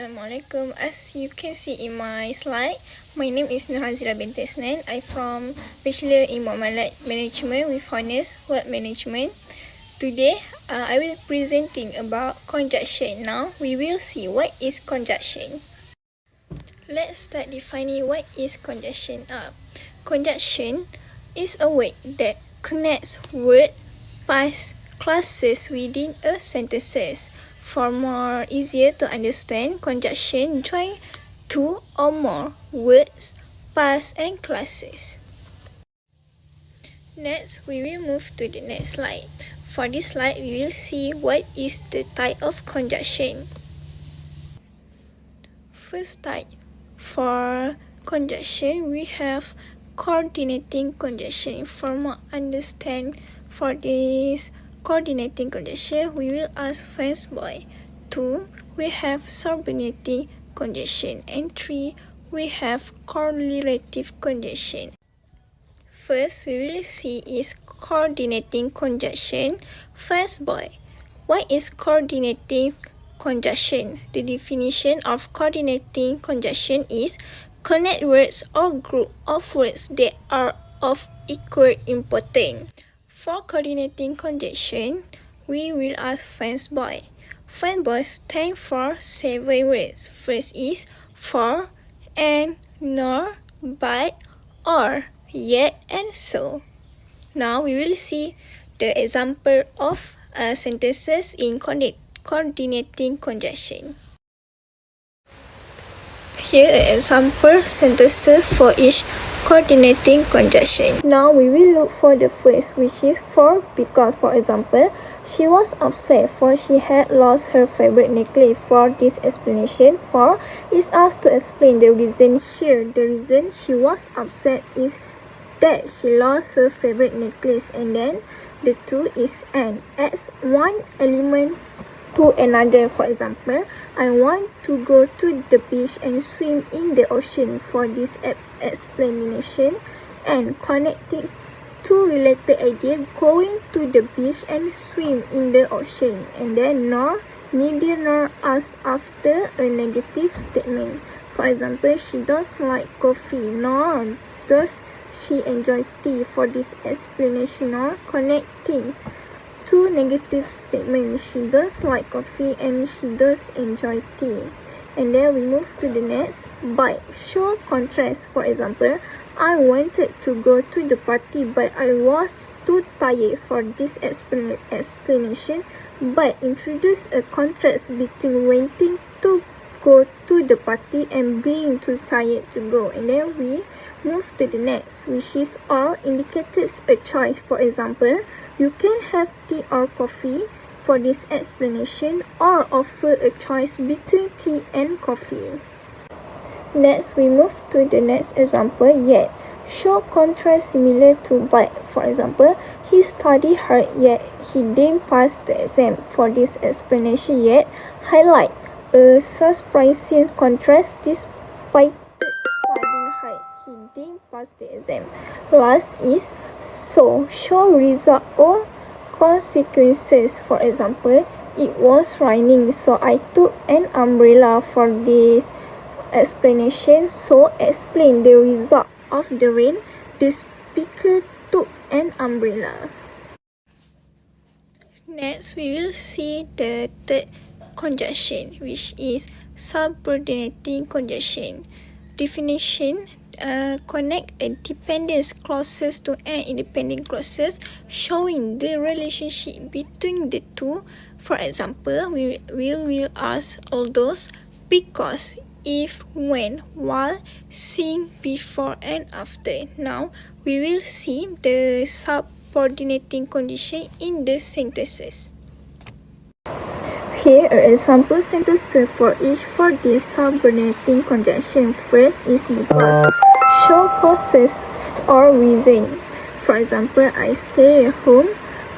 Assalamualaikum. As you can see in my slide, my name is Nurhazira binti Isnan. I'm from Bachelor in Muamalat Management with Honors Word Management. Today, I will presenting about conjunction. Now, we will see what is conjunction. Let's start defining what is conjunction. Conjunction is a word that connects word, past, clauses within a sentences. For more easier to understand, conjunction join two or more words, past and clauses. Next, we will move to the next slide. For this slide, we will see what is the type of conjunction. First type, for conjunction, we have coordinating conjunction. For more understand, for this coordinating conjunction, we will ask first boy. 2, we have subordinating conjunction. And 3, we have correlative conjunction. First, we will see is coordinating conjunction. First boy, what is coordinating conjunction? The definition of coordinating conjunction is connect words or group of words that are of equal importance. For coordinating conjunction, we will ask first boy. First boy stands for 7 words. First is for, and, nor, but, or, yet, and so. Now we will see the example of sentences in coordinating conjunction. Here are example sentences for each coordinating conjunction. Now we will look for the first, which is for because. For example, she was upset for she had lost her favorite necklace. For this explanation, for is asked to explain the reason here. The reason she was upset is that she lost her favorite necklace, and then the two is and adds one element to another. For example, I want to go to the beach and swim in the ocean. For this explanation and connecting two related ideas, going to the beach and swim in the ocean. And then nor, neither nor as after a negative statement. For example, she does like coffee, nor does she enjoy tea. For this explanation or connecting two negative statements, she does like coffee and she does enjoy tea. And then we move to the next. By show contrast. For example, I wanted to go to the party but I was too tired. For this explanation, but introduce a contrast between wanting to go to the party and being too tired to go. And then we move to the next, which is or indicates a choice. For example, you can have tea or coffee. For this explanation, or offer a choice between tea and coffee. Next, we move to the next example, yet. Show contrast similar to but. For example, he studied hard yet he didn't pass the exam. For this explanation, yet highlight a surprising contrast despite studying hard, he didn't pass the exam. Last is so, show result or consequences. For example, it was raining so I took an umbrella. For this explanation, so explain the result of the rain, the speaker took an umbrella. Next, we will see the third conjunction, which is subordinating conjunction. Definition, connect a dependent clauses to an independent clauses, showing the relationship between the two. For example, we will ask all those because, if, when, while, since, before, and after. Now we will see the subordinating condition in the sentences. Here are example sentences for each for this subordinating conjunction. First is because. Show causes or reason. For example, I stay at home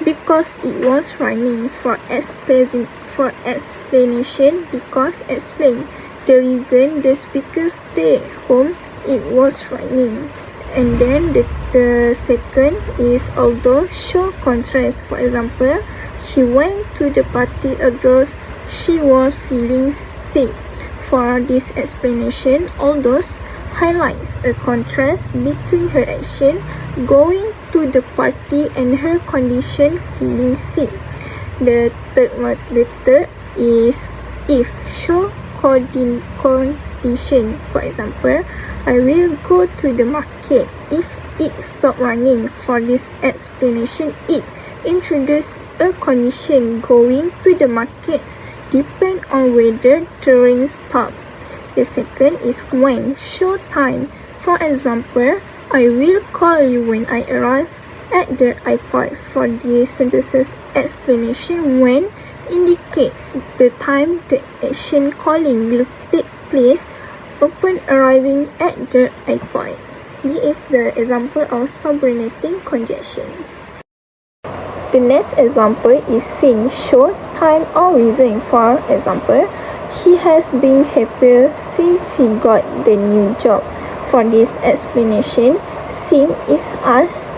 because it was raining. For explanation, because explain the reason the speaker stay at home, it was raining. And then the second is although. Show contrast. For example, she went to the party although she was feeling sick. For this explanation, although highlights a contrast between her action going to the party and her condition feeling sick. The third is if show condition. For example, I will go to the market if it stop running. For this explanation, it introduces a condition going to the markets depend on whether the rain stop. The second is when, show time. For example, I will call you when I arrive at the airport. For this sentence's explanation, when indicates the time the action calling will take place upon arriving at the airport. This is the example of subordinating conjunction. The next example is sing, show time or reason. For example, he has been happier since he got the new job. For this explanation, sing is asked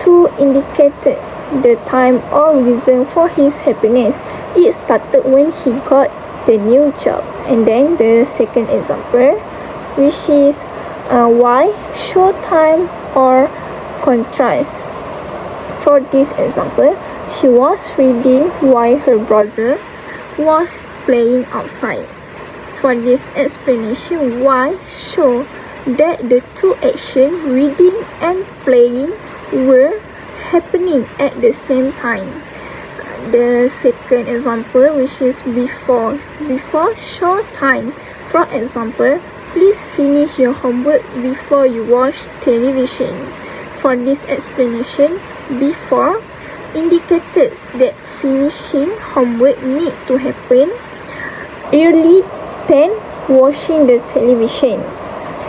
to indicate the time or reason for his happiness. It started when he got the new job. And then the second example, which is why, show time or contrast. For this example, she was reading while her brother was playing outside. For this explanation, why show that the two actions, reading and playing, were happening at the same time. The second example, which is before show time. For example, please finish your homework before you watch television. For this explanation, before indicates that finishing homework need to happen early than watching the television.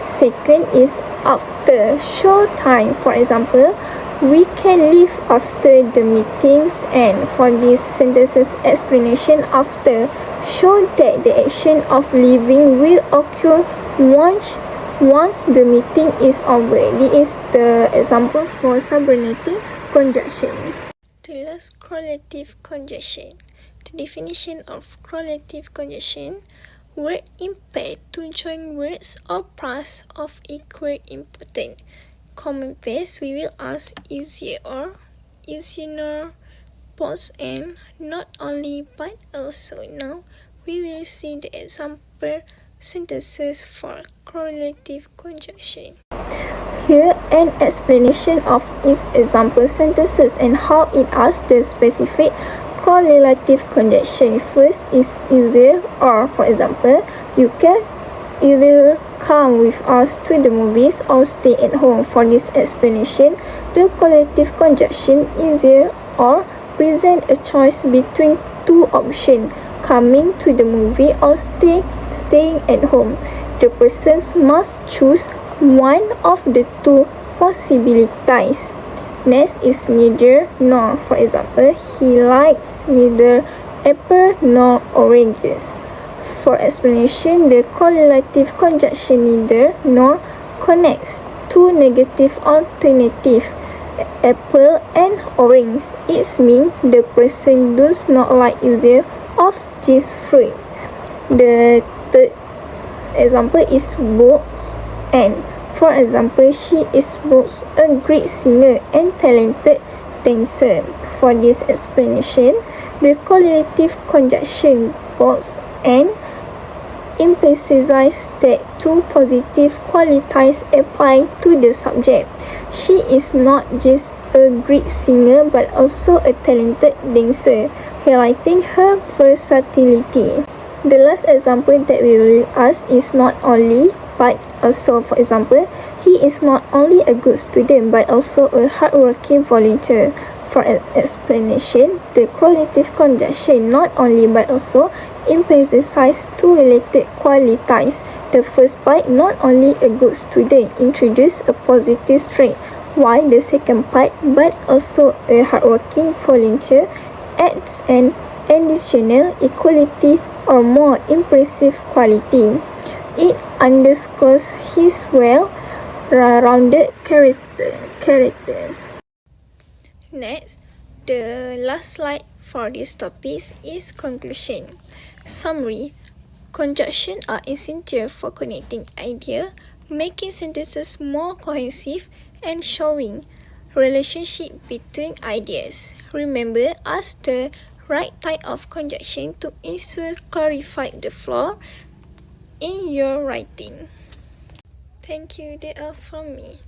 Second is after, show time. For example, we can leave after the meetings. And for this sentence's explanation, after show that the action of leaving will occur once the meeting is over. This is the example for subordinating conjunction. The last correlative conjunction. The definition of correlative conjunction: word impact to join words or parts of equal importance. Commonplace, we will ask easier or easier, both and not only but also. Now we will see the example sentences for correlative conjunction. Here an explanation of its example sentences and how it asks the specific correlative conjunction. First is easier or. For example, you can either come with us to the movies or stay at home. For this explanation, the correlative conjunction easier or present a choice between two options, coming to the movie or staying at home. The persons must choose one of the two possibilities. Next is neither nor. For example, he likes neither apple nor oranges. For explanation, the correlative conjunction neither nor connects two negative alternatives, apple and orange. It means the person does not like either of these fruit. The third example is both and. For example, she is both a great singer and talented dancer. For this explanation, the correlative conjunction both and emphasizes that two positive qualities apply to the subject. She is not just a great singer but also a talented dancer, highlighting her versatility. The last example that we will ask is not only but also. For example, he is not only a good student but also a hardworking volunteer. For an explanation, the correlative conjunction not only but also emphasizes two related qualities. The first part, not only a good student, introduces a positive trait, while the second part, but also a hardworking volunteer, adds an additional equality or more impressive quality. It underscores his well-rounded characters. Next, the last slide for this topic is conclusion. Summary. Conjunction are essential for connecting ideas, making sentences more cohesive, and showing relationship between ideas. Remember, ask the right type of conjunction to ensure clarify the flow in your writing. Thank you, that's all from me.